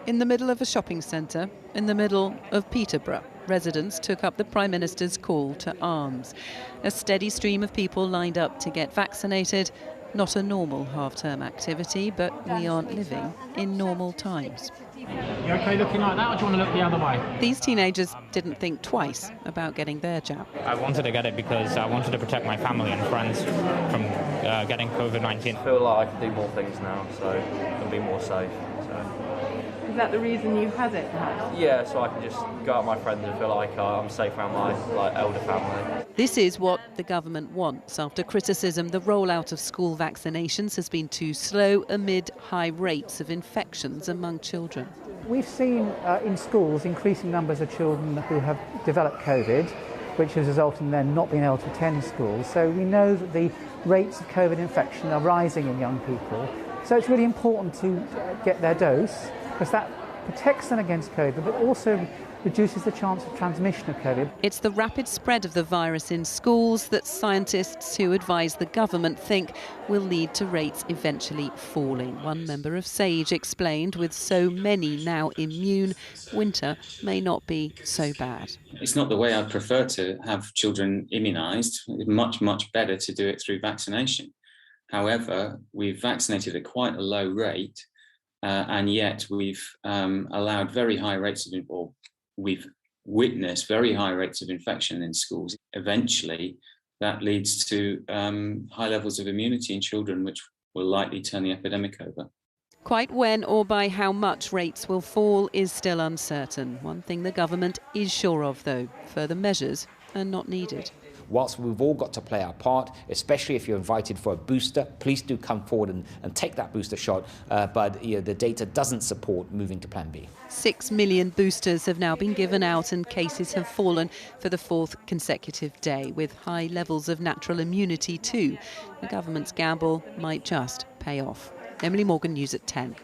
In the middle of a shopping centre, in the middle of Peterborough, residents took up the Prime Minister's call to arms. A steady stream of people lined up to get vaccinated. Not a normal half-term activity, but we aren't living in normal times. You okay looking like that, or do you want to look the other way? These teenagers didn't think twice about getting their jab. I wanted to get it because I wanted to protect my family and friends from getting COVID-19. I feel like I can do more things now, so I can be more safe. Is that the reason you had it, perhaps? Yeah, so I can just go out with my friends and feel like I'm safe around my elder family. This is what the government wants. After criticism, the rollout of school vaccinations has been too slow amid high rates of infections among children. We've seen in schools increasing numbers of children who have developed COVID, which has resulted in them not being able to attend school. So we know that the rates of COVID infection are rising in young people. So it's really important to get their dose, because that protects them against COVID, but also reduces the chance of transmission of COVID. It's the rapid spread of the virus in schools that scientists who advise the government think will lead to rates eventually falling. One member of SAGE explained, with so many now immune, winter may not be so bad. It's not the way I'd prefer to have children immunised. It's much, much better to do it through vaccination. However, we've vaccinated at quite a low rate, and yet we've allowed very high rates of, or we've witnessed very high rates of infection in schools. Eventually, that leads to high levels of immunity in children, which will likely turn the epidemic over. Quite when or by how much rates will fall is still uncertain. One thing the government is sure of, though, further measures are not needed. Whilst we've all got to play our part, especially if you're invited for a booster, please do come forward and take that booster shot. But the data doesn't support moving to Plan B. 6 million boosters have now been given out and cases have fallen for the fourth consecutive day, with high levels of natural immunity too. The government's gamble might just pay off. Emily Morgan, News at 10.